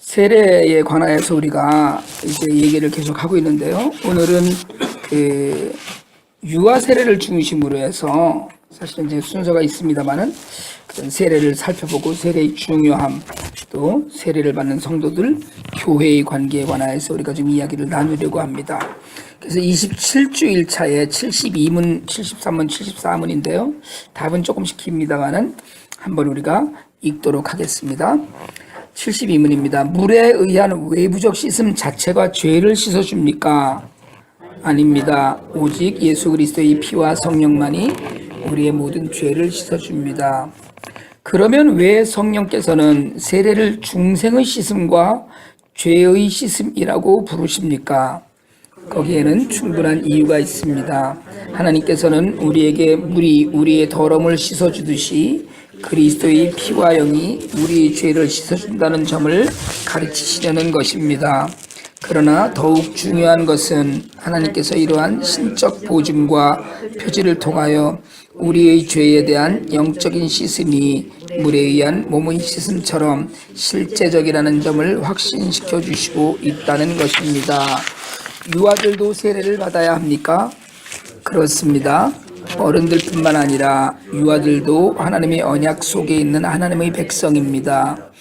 세례에 관하여서 우리가 이제 얘기를 계속 하고 있는데요. 오늘은 유아 세례를 중심으로 해서 사실은 이제 순서가 있습니다만은 그런 세례를 살펴보고 세례의 중요함, 또 세례를 받는 성도들 교회의 관계에 관하여서 우리가 좀 이야기를 나누려고 합니다. 그래서 27주 1차에 72문, 73문, 74문인데요. 답은 조금씩 깁니다만은 한번 우리가 읽도록 하겠습니다. 72문입니다. 물에 의한 외부적 씻음 자체가 죄를 씻어줍니까? 아닙니다. 오직 예수 그리스도의 피와 성령만이 우리의 모든 죄를 씻어줍니다. 그러면 왜 성령께서는 세례를 중생의 씻음과 죄의 씻음이라고 부르십니까? 거기에는 충분한 이유가 있습니다. 하나님께서는 우리에게 물이 우리의 더러움을 씻어주듯이 그리스도의 피와 영이 우리의 죄를 씻어준다는 점을 가르치시려는 것입니다. 그러나 더욱 중요한 것은 하나님께서 이러한 신적 보증과 표지를 통하여 우리의 죄에 대한 영적인 씻음이 물에 의한 몸의 씻음처럼 실제적이라는 점을 확신시켜 주시고 있다는 것입니다. 유아들도 세례를 받아야 합니까? 그렇습니다. 어른들뿐만 아니라 유아들도 하나님의 언약 속에 있는 하나님의 백성입니다.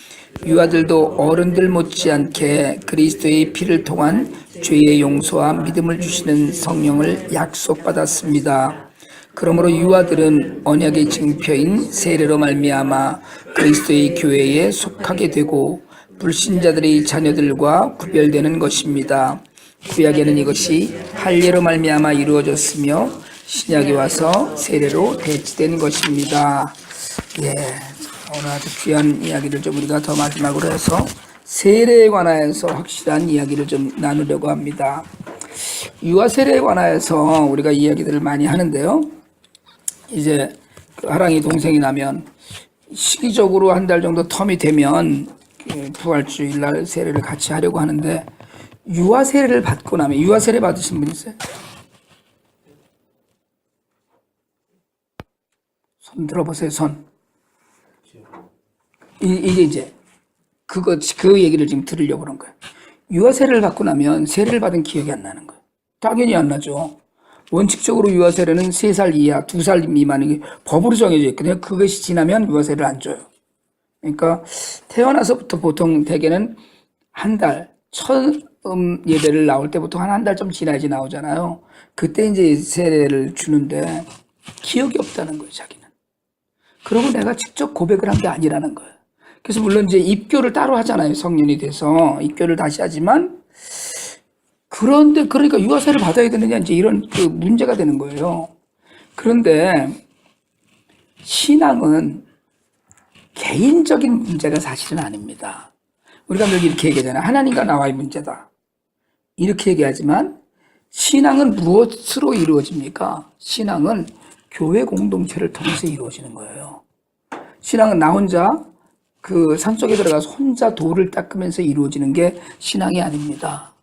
유아들도 어른들 못지않게 그리스도의 피를 통한 죄의 용서와 믿음을 주시는 성령을 약속받았습니다. 그러므로 유아들은 언약의 증표인 세례로 말미암아 그리스도의 교회에 속하게 되고 불신자들의 자녀들과 구별되는 것입니다. 구약에는 이것이 할례로 말미암아 이루어졌으며 신약에 와서 세례로 대치된 것입니다. 오늘 아주 귀한 이야기를 좀 우리가 더 마지막으로 해서 세례에 관하여서 확실한 이야기를 좀 나누려고 합니다. 유아 세례에 관하여서 우리가 이야기들을 많이 하는데요. 이제 그 하랑이 동생이 나면 시기적으로 한 달 정도 텀이 되면 부활주일 날 세례를 같이 하려고 하는데, 유아 세례를 받고 나면, 유아 세례 받으신 분 있어요? 손 들어보세요. 손. 이게 이제 그 얘기를 지금 들으려고 그런 거예요. 유아 세례를 받고 나면 세례를 받은 기억이 안 나는 거예요. 당연히 안 나죠. 원칙적으로 유아 세례는 3살 이하, 2살 미만이 법으로 정해져 있거든요. 그것이 지나면 유아 세례를 안 줘요. 그러니까 태어나서부터 보통 대개는 한 달, 처음 예배를 나올 때 보통 한 달 좀 지나야지 나오잖아요. 그때 이제 세례를 주는데 기억이 없다는 거예요, 자기는. 그러고 내가 직접 고백을 한 게 아니라는 거예요. 그래서 물론 이제 입교를 따로 하잖아요. 성년이 돼서 입교를 다시 하지만, 그런데 그러니까 유아세를 받아야 되느냐 이제 이런 그 문제가 되는 거예요. 그런데 신앙은 개인적인 문제가 사실은 아닙니다. 우리가 늘 이렇게 얘기하잖아요. 하나님과 나와의 문제다. 이렇게 얘기하지만 신앙은 무엇으로 이루어집니까? 신앙은 교회 공동체를 통해서 이루어지는 거예요. 신앙은 나 혼자 그 산속에 들어가서 혼자 돌을 닦으면서 이루어지는 게 신앙이 아닙니다.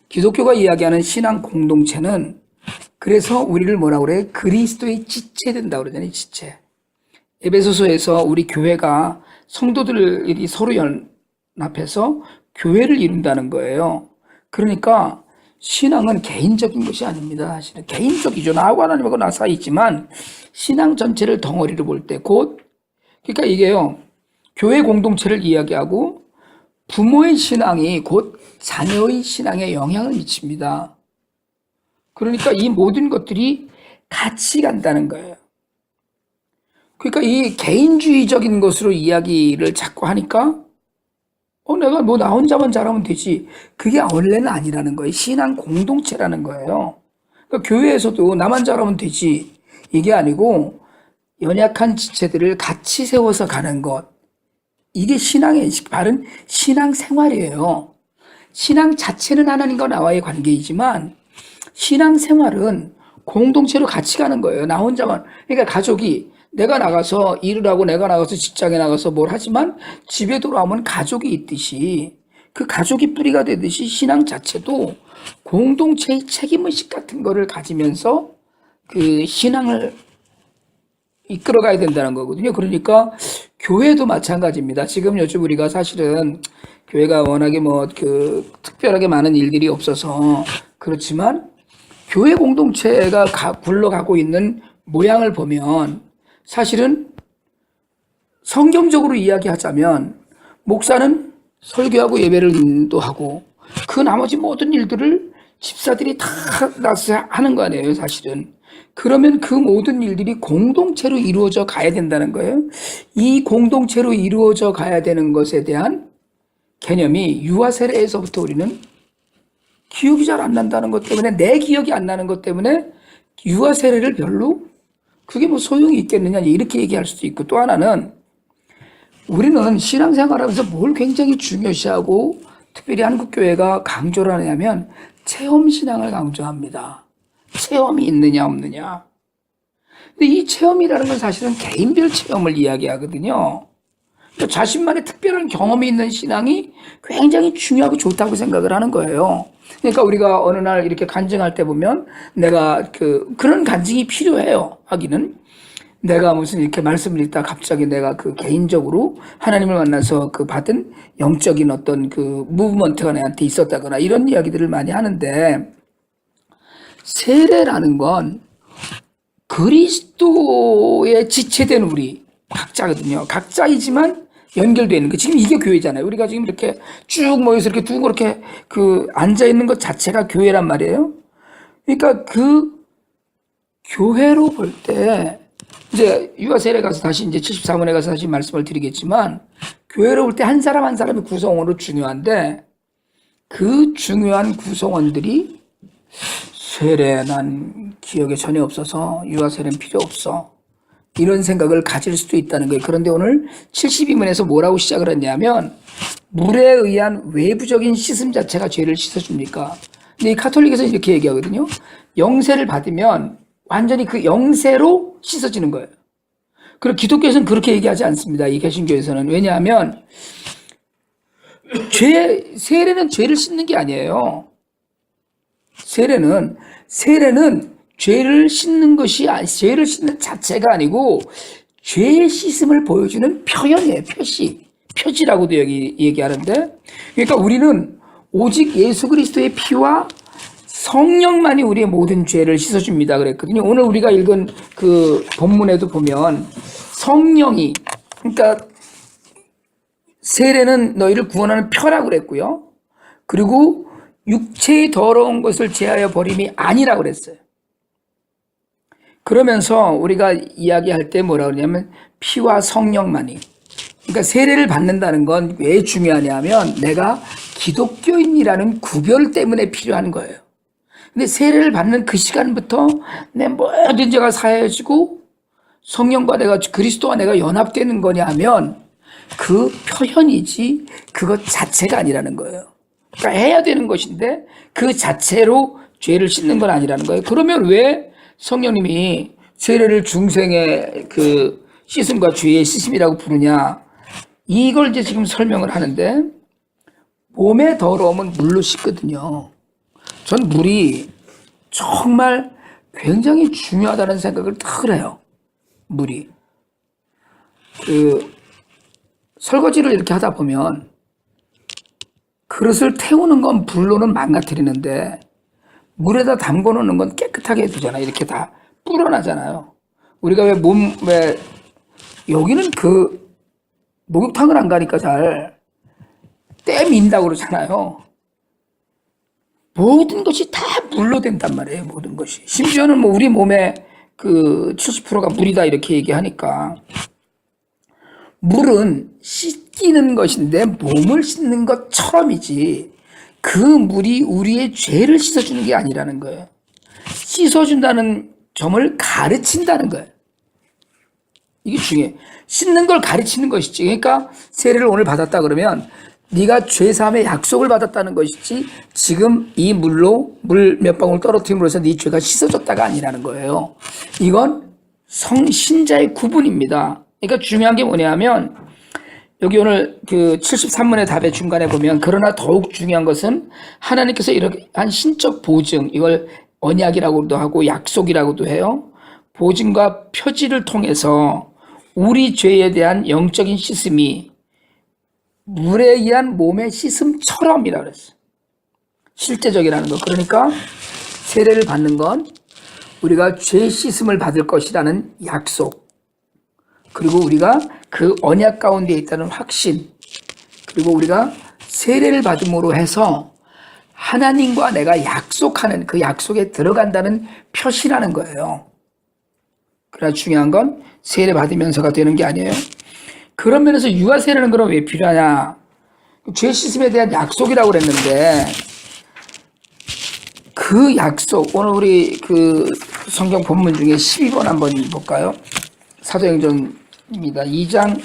기독교가 이야기하는 신앙 공동체는 그래서 우리를 뭐라고 그래요? 그리스도의 지체 된다 그러잖아요. 지체. 에베소서에서 우리 교회가 성도들이 서로 연합해서 교회를 이룬다는 거예요. 그러니까 신앙은 개인적인 것이 아닙니다. 사실은 개인적이죠. 나하고 하나님하고 나 사이 있지만 신앙 전체를 덩어리로 볼 때 그러니까 이게요, 교회 공동체를 이야기하고 부모의 신앙이 곧 자녀의 신앙에 영향을 미칩니다. 그러니까 이 모든 것들이 같이 간다는 거예요. 그러니까 이 개인주의적인 것으로 이야기를 자꾸 하니까 내가 나 혼자만 잘하면 되지. 그게 원래는 아니라는 거예요. 신앙 공동체라는 거예요. 그러니까 교회에서도 나만 잘하면 되지. 이게 아니고 연약한 지체들을 같이 세워서 가는 것. 이게 신앙의 바른 신앙 생활이에요. 신앙 자체는 하나님과 나와의 관계이지만 신앙 생활은 공동체로 같이 가는 거예요. 나 혼자만. 그러니까 가족이 내가 나가서 일을 하고 내가 나가서 직장에 나가서 뭘 하지만 집에 돌아오면 가족이 있듯이, 그 가족이 뿌리가 되듯이 신앙 자체도 공동체의 책임의식 같은 거를 가지면서 그 신앙을 이끌어가야 된다는 거거든요. 그러니까 교회도 마찬가지입니다. 지금 요즘 우리가 사실은 교회가 워낙에 특별하게 많은 일들이 없어서 그렇지만 교회 공동체가 굴러가고 있는 모양을 보면 사실은 성경적으로 이야기하자면 목사는 설교하고 예배를 인도하고 그 나머지 모든 일들을 집사들이 다 나서 하는 거 아니에요, 사실은. 그러면 그 모든 일들이 공동체로 이루어져 가야 된다는 거예요. 이 공동체로 이루어져 가야 되는 것에 대한 개념이 유아 세례에서부터 우리는 기억이 잘 안 난다는 것 때문에, 내 기억이 안 나는 것 때문에 유아 세례를 별로 그게 뭐 소용이 있겠느냐 이렇게 얘기할 수도 있고, 또 하나는 우리는 신앙생활하면서 뭘 굉장히 중요시하고 특별히 한국교회가 강조를 하냐면 체험신앙을 강조합니다. 체험이 있느냐 없느냐. 근데 이 체험이라는 건 사실은 개인별 체험을 이야기하거든요. 자신만의 특별한 경험이 있는 신앙이 굉장히 중요하고 좋다고 생각을 하는 거예요. 그러니까 우리가 어느 날 이렇게 간증할 때 보면 내가 그런 간증이 필요해요. 하기는 내가 무슨 이렇게 말씀을 읽다 갑자기 내가 개인적으로 하나님을 만나서 받은 영적인 어떤 무브먼트가 내한테 있었다거나 이런 이야기들을 많이 하는데, 세례라는 건 그리스도의 지체된 우리 각자거든요. 각자이지만 연결되어 있는 거. 지금 이게 교회잖아요. 우리가 지금 이렇게 쭉 모여서 이렇게 두 그렇게 앉아 있는 것 자체가 교회란 말이에요. 그러니까 교회로 볼 때 이제 유아 세례 가서 다시 이제 74문에 가서 다시 말씀을 드리겠지만, 교회로 볼 때 한 사람 한 사람의 구성원으로 중요한데, 그 중요한 구성원들이 세례 난 기억에 전혀 없어서 유아 세례는 필요 없어, 이런 생각을 가질 수도 있다는 거예요. 그런데 오늘 72문에서 뭐라고 시작을 했냐면, 물에 의한 외부적인 씻음 자체가 죄를 씻어줍니까? 근데 이 카톨릭에서 이렇게 얘기하거든요. 영세를 받으면 완전히 그 영세로 씻어지는 거예요. 그리고 기독교에서는 그렇게 얘기하지 않습니다. 이 개신교에서는. 왜냐하면 세례는 죄를 씻는 게 아니에요. 세례는 죄를 씻는 것이, 죄를 씻는 자체가 아니고 죄의 씻음을 보여주는 표현이에요. 표지라고도 여기 얘기하는데, 그러니까 우리는 오직 예수 그리스도의 피와 성령만이 우리의 모든 죄를 씻어줍니다 그랬거든요. 오늘 우리가 읽은 본문에도 보면 성령이, 그러니까 세례는 너희를 구원하는 표라고 그랬고요. 그리고 육체의 더러운 것을 제하여 버림이 아니라고 그랬어요. 그러면서 우리가 이야기할 때 뭐라 그러냐면 피와 성령만이, 그러니까 세례를 받는다는 건 왜 중요하냐면 내가 기독교인이라는 구별 때문에 필요한 거예요. 근데 세례를 받는 그 시간부터 내 모든 죄가 사해지고 성령과 그리스도와 내가 연합되는 거냐 하면 그 표현이지 그것 자체가 아니라는 거예요. 그러니까 해야 되는 것인데 그 자체로 죄를 씻는 건 아니라는 거예요. 그러면 왜 성령님이 세례를 중생의 씻음과 죄의 씻음이라고 부르냐? 이걸 이제 지금 설명을 하는데, 몸의 더러움은 물로 씻거든요. 전 물이 정말 굉장히 중요하다는 생각을 늘 해요. 물이. 설거지를 이렇게 하다 보면 그릇을 태우는 건 불로는 망가뜨리는데 물에다 담궈 놓는 건 깨끗하게 해두잖아요. 이렇게 다 불어나잖아요. 우리가 왜 여기는 목욕탕을 안 가니까 잘 떼민다고 그러잖아요. 모든 것이 다 물로 된단 말이에요. 모든 것이. 심지어는 우리 몸의 70%가 물이다 이렇게 얘기하니까, 물은 씻기는 것인데 몸을 씻는 것처럼이지 그 물이 우리의 죄를 씻어주는 게 아니라는 거예요. 씻어준다는 점을 가르친다는 거예요. 이게 중요해. 씻는 걸 가르치는 것이지. 그러니까 세례를 오늘 받았다 그러면 네가 죄사함의 약속을 받았다는 것이지 지금 이 물로 물 몇 방울 떨어뜨림으로써 네 죄가 씻어졌다가 아니라는 거예요. 이건 성신자의 구분입니다. 그러니까 중요한 게 뭐냐면 여기 오늘 73문의 답의 중간에 보면, 그러나 더욱 중요한 것은 하나님께서 이러한 신적 보증, 이걸 언약이라고도 하고 약속이라고도 해요. 보증과 표지를 통해서 우리 죄에 대한 영적인 씻음이 물에 의한 몸의 씻음처럼이라 그랬어요. 실제적이라는 거. 그러니까 세례를 받는 건 우리가 죄 씻음을 받을 것이라는 약속, 그리고 우리가 그 언약 가운데 있다는 확신, 그리고 우리가 세례를 받음으로 해서 하나님과 내가 약속하는 그 약속에 들어간다는 표시라는 거예요. 그러나 중요한 건 세례 받으면서가 되는 게 아니에요. 그런 면에서 유아 세례는 그럼 왜 필요하냐? 죄 씻음에 대한 약속이라고 그랬는데, 그 약속, 오늘 우리 그 성경 본문 중에 12번 한번 볼까요? 사도행전입니다. 2장,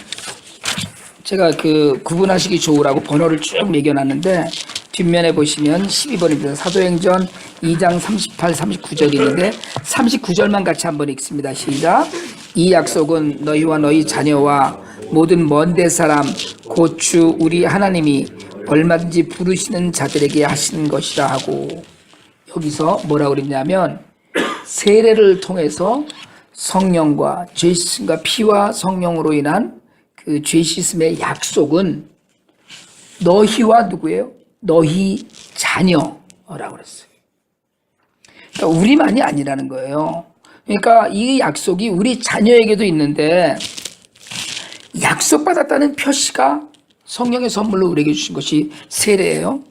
제가 그 구분하시기 좋으라고 번호를 쭉 매겨놨는데, 뒷면에 보시면 12번입니다. 사도행전 2장 38, 39절이 있는데 39절만 같이 한번 읽습니다. 시작. 이 약속은 너희와 너희 자녀와 모든 먼데 사람 곧 주 우리 하나님이 얼마든지 부르시는 자들에게 하시는 것이라 하고, 여기서 뭐라고 그랬냐면 세례를 통해서 성령과 죄 씻음과 피와 성령으로 인한 그 죄 씻음의 약속은 너희와 누구예요? 너희 자녀라고 그랬어요. 그러니까 우리만이 아니라는 거예요. 그러니까 이 약속이 우리 자녀에게도 있는데, 약속받았다는 표시가 성령의 선물로 우리에게 주신 것이 세례예요.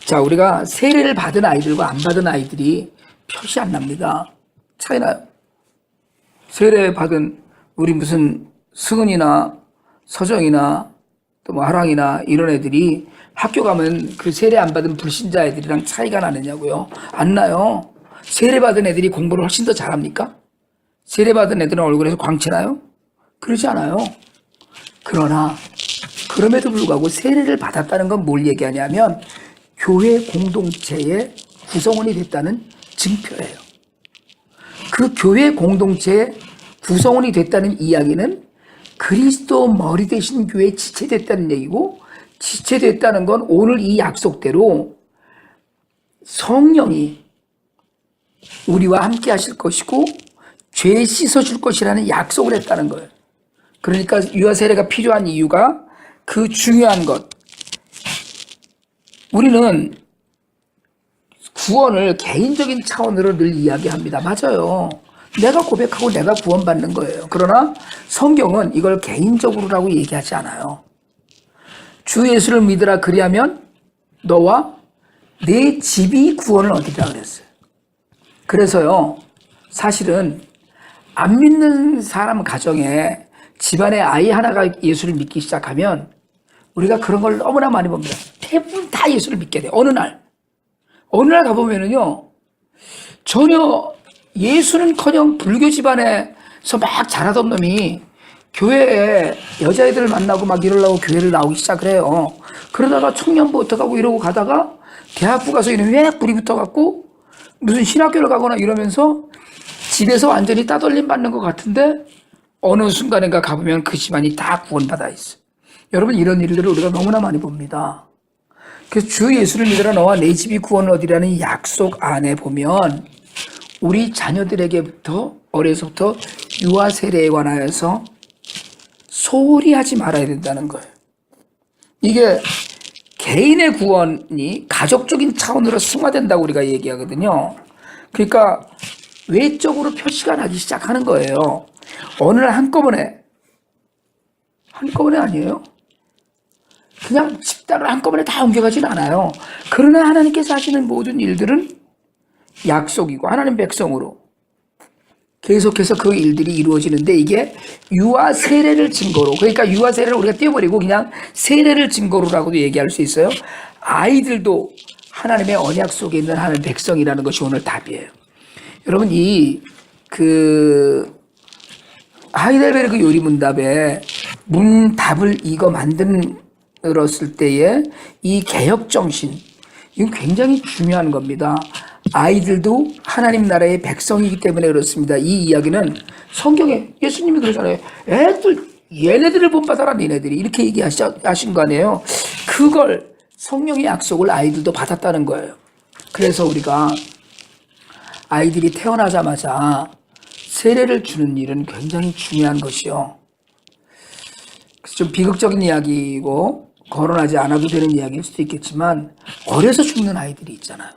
자, 우리가 세례를 받은 아이들과 안 받은 아이들이 표시 안 납니다. 차이 나요. 세례 받은 우리 무슨 승은이나 서정이나 또 뭐 하랑이나 이런 애들이 학교 가면 그 세례 안 받은 불신자 애들이랑 차이가 나느냐고요? 안 나요. 세례 받은 애들이 공부를 훨씬 더 잘합니까? 세례 받은 애들은 얼굴에서 광채나요? 그러지 않아요. 그러나 그럼에도 불구하고 세례를 받았다는 건 뭘 얘기하냐면 교회 공동체의 구성원이 됐다는 증표예요. 그 교회 공동체의 구성원이 됐다는 이야기는 그리스도 머리 대신 교회에 지체됐다는 얘기고, 지체됐다는 건 오늘 이 약속대로 성령이 우리와 함께 하실 것이고 죄 씻어줄 것이라는 약속을 했다는 거예요. 그러니까 유아 세례가 필요한 이유가 그 중요한 것. 우리는 구원을 개인적인 차원으로 늘 이야기합니다. 맞아요. 내가 고백하고 내가 구원받는 거예요. 그러나 성경은 이걸 개인적으로라고 얘기하지 않아요. 주 예수를 믿으라 그리하면 너와 내 집이 구원을 얻으리라 그랬어요. 그래서요, 사실은 안 믿는 사람 가정에 집안에 아이 하나가 예수를 믿기 시작하면 우리가 그런 걸 너무나 많이 봅니다. 대부분 다 예수를 믿게 돼. 어느 날 가보면은요, 전혀 예수는커녕 불교 집안에서 막 자라던 놈이 교회에 여자애들을 만나고 막 이러려고 교회를 나오기 시작을 해요. 그러다가 청년부 어떡하고 이러고 가다가 대학부 가서 이런 왜 불이 붙어갖고 무슨 신학교를 가거나 이러면서 집에서 완전히 따돌림 받는 것 같은데 어느 순간인가 가보면 그 집안이 다 구원받아 있어. 여러분, 이런 일들을 우리가 너무나 많이 봅니다. 그래서 주 예수를 믿으라 너와 내 집이 구원을 얻으리라는 약속 안에 보면 우리 자녀들에게부터 어려서부터 유아 세례에 관하여서 소홀히 하지 말아야 된다는 거예요. 이게 개인의 구원이 가족적인 차원으로 승화된다고 우리가 얘기하거든요. 그러니까 외적으로 표시가 나기 시작하는 거예요. 어느 날 한꺼번에 아니에요. 그냥 집단을 한꺼번에 다 옮겨가진 않아요. 그러나 하나님께서 하시는 모든 일들은 약속이고 하나님 백성으로 계속해서 그 일들이 이루어지는데, 이게 유아 세례를 증거로, 그러니까 유아 세례를 우리가 떼어버리고 그냥 세례를 증거로라고도 얘기할 수 있어요. 아이들도 하나님의 언약 속에 있는 하나님 백성이라는 것이 오늘 답이에요. 여러분, 하이델베르그 요리문답에 문답을 이거 만들었을 때에 이 개혁정신, 이건 굉장히 중요한 겁니다. 아이들도 하나님 나라의 백성이기 때문에 그렇습니다. 이 이야기는 성경에 예수님이 그러잖아요. 얘네들을 본받아라, 니네들이. 이렇게 얘기하신 거 아니에요. 그걸, 성령의 약속을 아이들도 받았다는 거예요. 그래서 우리가 아이들이 태어나자마자 세례를 주는 일은 굉장히 중요한 것이요. 좀 비극적인 이야기이고 거론하지 않아도 되는 이야기일 수도 있겠지만 어려서 죽는 아이들이 있잖아요.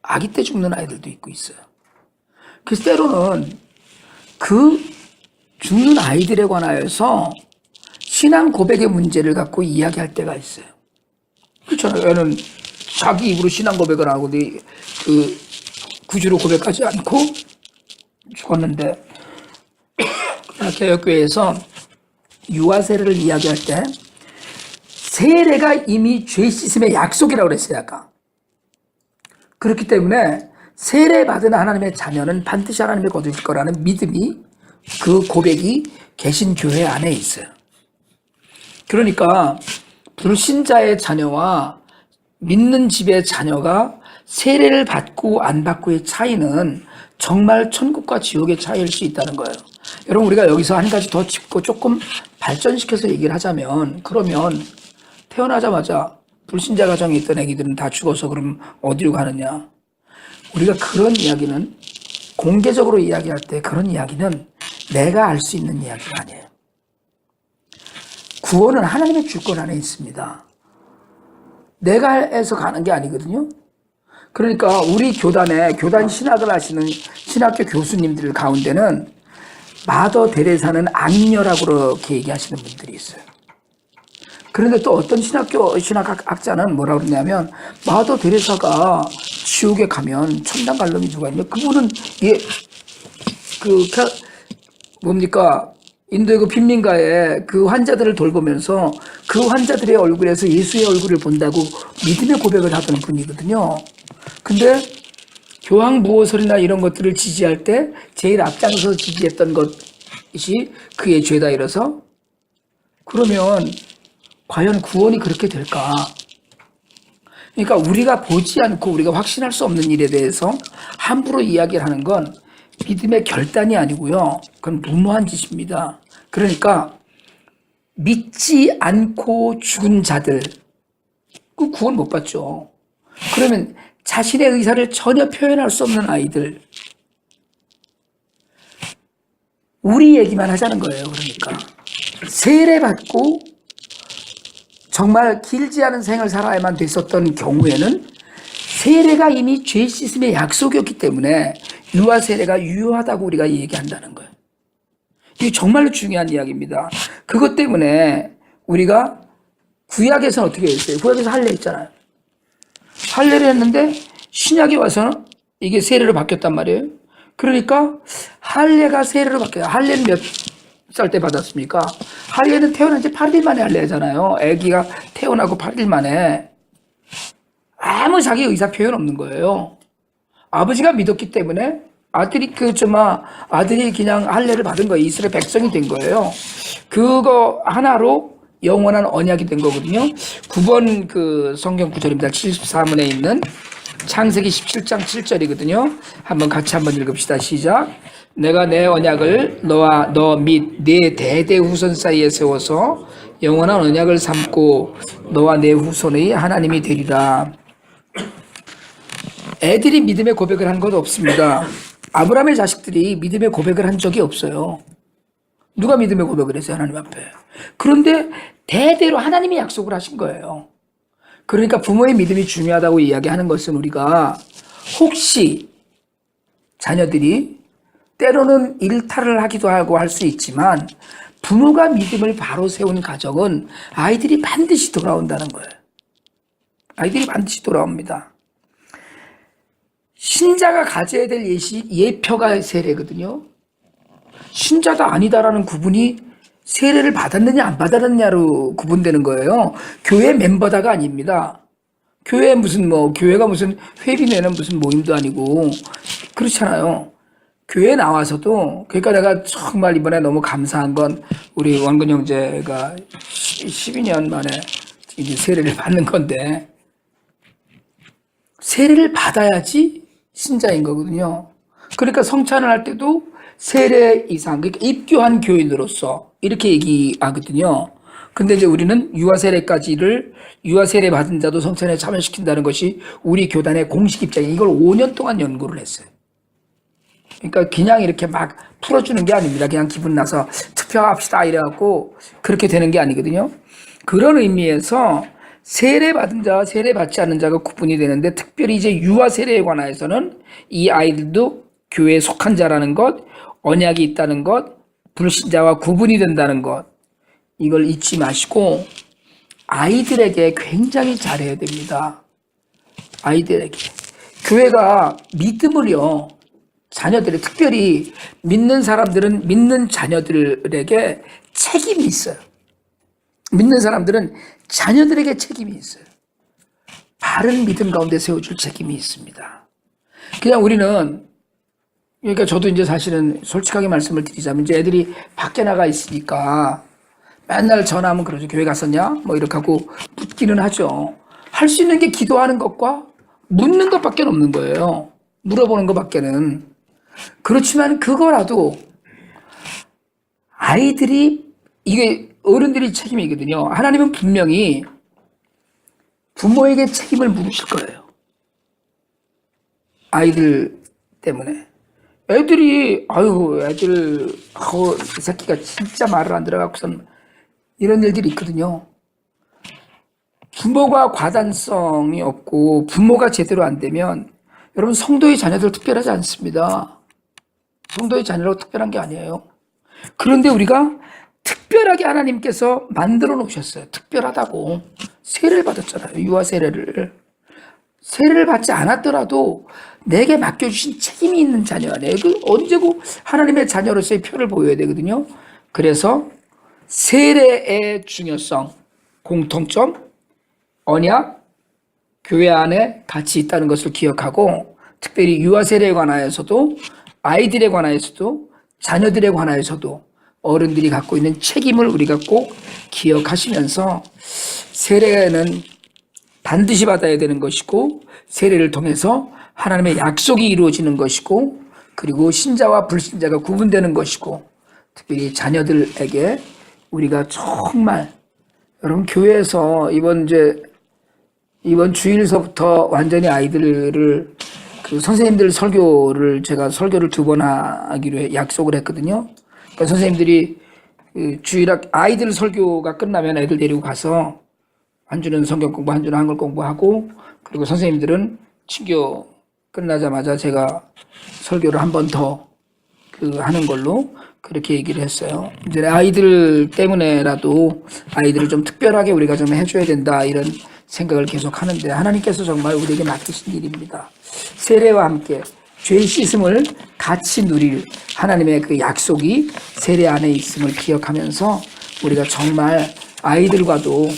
아기 때 죽는 아이들도 있어요. 그래서 때로는 그 죽는 아이들에 관하여서 신앙 고백의 문제를 갖고 이야기할 때가 있어요. 그렇잖아요. 얘는 자기 입으로 신앙 고백을 하고 그 구주로 고백하지 않고 죽었는데 개혁교회에서 유아 세례를 이야기할 때 세례가 이미 죄 씻음의 약속이라고 그랬어요. 아까. 그렇기 때문에 세례받은 하나님의 자녀는 반드시 하나님의 거두실 거라는 믿음이 그 고백이 개신교회 안에 있어요. 그러니까 불신자의 자녀와 믿는 집의 자녀가 세례를 받고 안 받고의 차이는 정말 천국과 지옥의 차이일 수 있다는 거예요. 여러분 우리가 여기서 한 가지 더 짚고 조금 발전시켜서 얘기를 하자면 그러면 태어나자마자 불신자 가정에 있던 애기들은 다 죽어서 그럼 어디로 가느냐. 우리가 그런 이야기는 공개적으로 이야기할 때 그런 이야기는 내가 알 수 있는 이야기가 아니에요. 구원은 하나님의 주권 안에 있습니다. 내가 해서 가는 게 아니거든요. 그러니까 우리 교단에 교단 신학을 하시는 신학교 교수님들 가운데는 마더 데레사는 악녀라고 그렇게 얘기하시는 분들이 있어요. 그런데 또 어떤 신학학자는 뭐라고 그러냐면 마더 데레사가 지옥에 가면 천당 갈 놈이 누가 있냐. 그분은 뭡니까 인도의 그 빈민가에 그 환자들을 돌보면서 그 환자들의 얼굴에서 예수의 얼굴을 본다고 믿음의 고백을 하던 분이거든요. 근데 교황무호설이나 이런 것들을 지지할 때 제일 앞장서서 지지했던 것이 그의 죄다 이래서 그러면 과연 구원이 그렇게 될까? 그러니까 우리가 보지 않고 우리가 확신할 수 없는 일에 대해서 함부로 이야기를 하는 건 믿음의 결단이 아니고요. 그건 무모한 짓입니다. 그러니까 믿지 않고 죽은 자들 그 구원 못 받죠. 그러면 자신의 의사를 전혀 표현할 수 없는 아이들 우리 얘기만 하자는 거예요. 그러니까 세례받고 정말 길지 않은 생을 살아야만 됐었던 경우에는 세례가 이미 죄 씻음의 약속이었기 때문에 유아 세례가 유효하다고 우리가 얘기한다는 거예요. 이게 정말로 중요한 이야기입니다. 그것 때문에 우리가 구약에서는 어떻게 했어요? 구약에서 할례 했잖아요. 할례를 했는데 신약에 와서는 이게 세례로 바뀌었단 말이에요. 그러니까 할례가 세례로 바뀌어요. 할례는 몇 살 때 받았습니까? 할례는 태어난 지 8일 만에 할례잖아요. 아기가 태어나고 8일 만에 아무 자기 의사 표현 없는 거예요. 아버지가 믿었기 때문에 아들이 그냥 할례를 받은 거예요. 이스라엘 백성이 된 거예요. 그거 하나로 영원한 언약이 된 거거든요. 9번 그 성경 구절입니다. 74문에 있는 창세기 17장 7절이거든요. 한번 같이 한번 읽읍시다. 시작. 내가 내 언약을 너와 너 및 네 대대 후손 사이에 세워서 영원한 언약을 삼고 너와 내 후손의 하나님이 되리라. 애들이 믿음의 고백을 한 것 없습니다. 아브라함의 자식들이 믿음의 고백을 한 적이 없어요. 누가 믿음의 고백을 했어요? 하나님 앞에. 그런데 대대로 하나님이 약속을 하신 거예요. 그러니까 부모의 믿음이 중요하다고 이야기하는 것은 우리가 혹시 자녀들이 때로는 일탈을 하기도 하고 할 수 있지만 부모가 믿음을 바로 세운 가정은 아이들이 반드시 돌아온다는 거예요. 아이들이 반드시 돌아옵니다. 신자가 가져야 될 예표가 세례거든요. 신자다 아니다라는 구분이 세례를 받았느냐 안 받았느냐로 구분되는 거예요. 교회 멤버다가 아닙니다. 교회가 무슨 회비 내는 무슨 모임도 아니고 그렇잖아요. 교회에 나와서도 그러니까 내가 정말 이번에 너무 감사한 건 우리 원근 형제가 12년 만에 이제 세례를 받는 건데 세례를 받아야지 신자인 거거든요. 그러니까 성찬을 할 때도 세례 이상, 그러니까 입교한 교인으로서 이렇게 얘기하거든요. 근데 이제 우리는 유아 세례 받은 자도 성찬에 참여시킨다는 것이 우리 교단의 공식 입장이에요. 이걸 5년 동안 연구를 했어요. 그러니까 그냥 이렇게 막 풀어주는 게 아닙니다. 그냥 기분 나서 투표합시다 이래갖고 그렇게 되는 게 아니거든요. 그런 의미에서 세례 받은 자와 세례 받지 않는 자가 구분이 되는데, 특별히 이제 유아 세례에 관하여서는 이 아이들도 교회에 속한 자라는 것, 언약이 있다는 것, 불신자와 구분이 된다는 것, 이걸 잊지 마시고 아이들에게 굉장히 잘해야 됩니다. 아이들에게. 교회가 믿음을요, 자녀들이, 특별히 믿는 사람들은 믿는 자녀들에게 책임이 있어요. 믿는 사람들은 자녀들에게 책임이 있어요. 바른 믿음 가운데 세워줄 책임이 있습니다. 그냥 우리는, 그러니까 저도 이제 사실은 솔직하게 말씀을 드리자면, 이제 애들이 밖에 나가 있으니까 맨날 전화하면 그러죠. 교회 갔었냐? 뭐 이렇게 하고 묻기는 하죠. 할 수 있는 게 기도하는 것과 묻는 것밖에 없는 거예요. 물어보는 것밖에는. 그렇지만 그거라도 아이들이, 이게 어른들이 책임이거든요. 하나님은 분명히 부모에게 책임을 물으실 거예요. 아이들 때문에. 애들이, 이 새끼가 진짜 말을 안 들어갖고선 이런 일들이 있거든요. 부모가 과단성이 없고 부모가 제대로 안 되면, 여러분, 성도의 자녀들 특별하지 않습니다. 성도의 자녀라고 특별한 게 아니에요. 그런데 우리가 특별하게 하나님께서 만들어 놓으셨어요. 특별하다고. 세례를 받았잖아요. 유아 세례를. 세례를 받지 않았더라도 내게 맡겨주신 책임이 있는 자녀 아니에요. 언제고 하나님의 자녀로서의 표를 보여야 되거든요. 그래서 세례의 중요성, 공통점, 언약, 교회 안에 같이 있다는 것을 기억하고, 특별히 유아 세례에 관하여서도, 아이들에 관하여서도, 자녀들에 관하여서도 어른들이 갖고 있는 책임을 우리가 꼭 기억하시면서, 세례는 반드시 받아야 되는 것이고, 세례를 통해서 하나님의 약속이 이루어지는 것이고, 그리고 신자와 불신자가 구분되는 것이고, 특별히 자녀들에게 우리가 정말, 여러분, 교회에서 이번 주일서부터 완전히 아이들을, 선생님들 설교를, 제가 설교를 2번 하기로 약속을 했거든요. 그러니까 선생님들이 주일학 아이들 설교가 끝나면 애들 데리고 가서 한 주는 성경 공부, 한 주는 한글 공부하고, 그리고 선생님들은 친교 끝나자마자 제가 설교를 한 번 더 하는 걸로 그렇게 얘기를 했어요. 이제 아이들 때문에라도 아이들을 좀 특별하게 우리가 좀 해줘야 된다, 이런 생각을 계속 하는데, 하나님께서 정말 우리에게 맡기신 일입니다. 세례와 함께 죄 씻음을 같이 누릴 하나님의 그 약속이 세례 안에 있음을 기억하면서 우리가 정말 아이들과도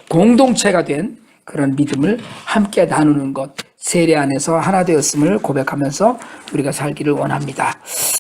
공동체가 된 그런 믿음을 함께 나누는 것, 세례 안에서 하나 되었음을 고백하면서 우리가 살기를 원합니다.